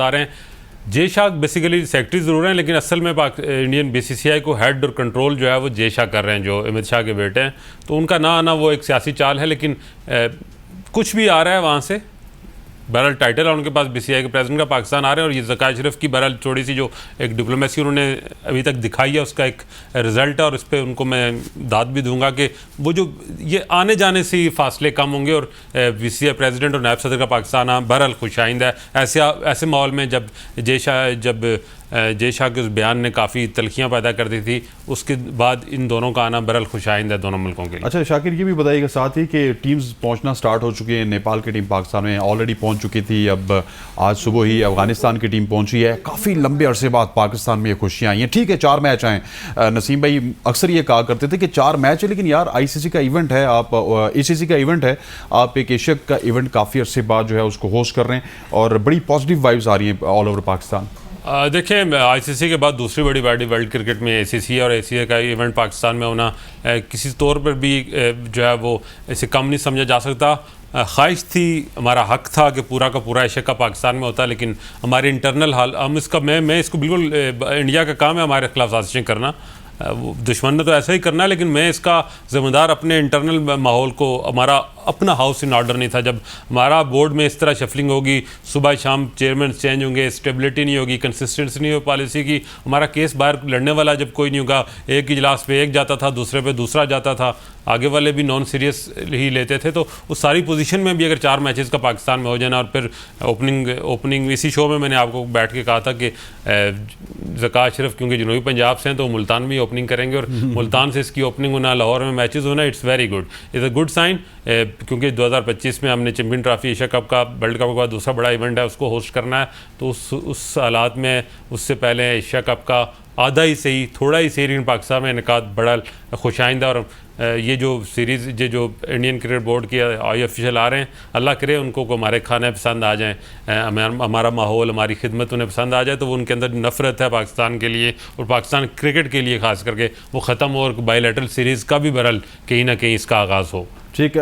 आ रहे हैं। जे Shah basically secretary ज़रूर हैं, लेकिन असल में इंडियन बीसीसीआई को हेड और कंट्रोल जो है वो जे शाह कर रहे हैं, जो अमित शाह के बेटे हैं। तो उनका ना आना वो एक सियासी चाल है, लेकिन कुछ भी आ रहा है वहाँ से। बहरहाल टाइटल है उनके पास बीसीसीआई के प्रेसिडेंट का, पाकिस्तान आ रहे हैं, और ये ज़कात शरीफ की बहरहाल थोड़ी सी जो एक डिप्लोमेसी उन्होंने अभी तक दिखाई है उसका एक रिज़ल्ट है, और इस पर उनको मैं दाद भी दूंगा कि वो जो ये आने जाने से ही फासले कम होंगे, और बीसीसीआई प्रेसिडेंट और नायब सदर का पाकिस्तान आना बहरहाल खुशाइंद है। ऐसे माहौल में जब जे शाह के उस बयान ने काफ़ी तलखियाँ पैदा कर दी थी, उसके बाद इन दोनों का आना बहरहाल खुशाइंद है दोनों मुल्कों के लिए। अच्छा शाकिर, ये भी बताइएगा साथ ही कि टीम्स पहुंचना स्टार्ट हो चुकी है। नेपाल की टीम पाकिस्तान में ऑलरेडी पहुंच चुकी थी, अब आज सुबह ही अफगानिस्तान की टीम पहुंची है। काफ़ी लंबे अरसे बाद पाकिस्तान में ये खुशियाँ आई हैं। ठीक है 4 मैच आए, नसीम भाई अक्सर ये कहा करते थे कि 4 मैच है, लेकिन यार आईसीसी का इवेंट है, आप एसीसी का इवेंट है, आप एक एशिया का इवेंट काफ़ी अरसे बाद जो है उसको होस्ट कर रहे हैं, और बड़ी पॉजिटिव वाइब्स आ रही हैं ऑल ओवर पाकिस्तान। देखिए आईसीसी के बाद दूसरी बड़ी बॉडी वर्ल्ड क्रिकेट में एसीसी है, और एशिया का इवेंट पाकिस्तान में होना किसी तौर पर भी जो है वो इसे कम नहीं समझा जा सकता। ख्वाहिश थी, हमारा हक था कि पूरा का पूरा एशिया का पाकिस्तान में होता, लेकिन हमारे इंटरनल हाल हम इसका मैं इसको बिल्कुल इंडिया का काम है हमारे खिलाफ साजिशें करना, दुश्मन ने तो ऐसा ही करना है, लेकिन मैं इसका ज़िम्मेदार अपने इंटरनल माहौल को, हमारा अपना हाउस इन ऑर्डर नहीं था। जब हमारा बोर्ड में इस तरह शफलिंग होगी, सुबह शाम चेयरमैन चेंज होंगे, स्टेबिलिटी नहीं होगी, कंसिस्टेंसी नहीं हो पॉलिसी की, हमारा केस बाहर लड़ने वाला जब कोई नहीं होगा, एक इजलास पे एक जाता था, दूसरे पे दूसरा जाता था, आगे वाले भी नॉन सीरियस ही लेते थे, तो उस सारी पोजीशन में भी अगर 4 मैचेस का पाकिस्तान में हो जाना, और फिर ओपनिंग इसी शो में मैंने आपको बैठ के कहा था कि ज़कात शरीफ क्योंकि जनूबी पंजाब से हैं तो मुल्तान में ओपनिंग करेंगे, और मुल्तान से इसकी ओपनिंग होना, लाहौर में मैचेस होना, it's very good, is a good sign. क्योंकि 2025 में हमने चैम्पियन ट्रॉफी, एशिया कप का, वर्ल्ड कप के बाद दूसरा बड़ा इवेंट है, उसको होस्ट करना है, तो उस हालात में उससे पहले एशिया कप का आधा ही सही, थोड़ा ही सही, लेकिन पाकिस्तान में इनकाद बड़ा खुशाइंदा। और ये जो सीरीज़ जो इंडियन क्रिकेट बोर्ड के आई ऑफिशियल आ रहे हैं, अल्लाह करे उनको को हमारे खाने पसंद आ जाएँ, हमारा माहौल, हमारी खिदमत उन्हें पसंद आ जाए, तो वो उनके अंदर नफ़रत है पाकिस्तान के लिए और पाकिस्तान क्रिकेट के लिए ख़ास करके वो ख़त्म हो, और बायलैटरल सीरीज़ का भी बहरहाल कहीं ना कहीं इसका आगाज़ हो। ठीक है।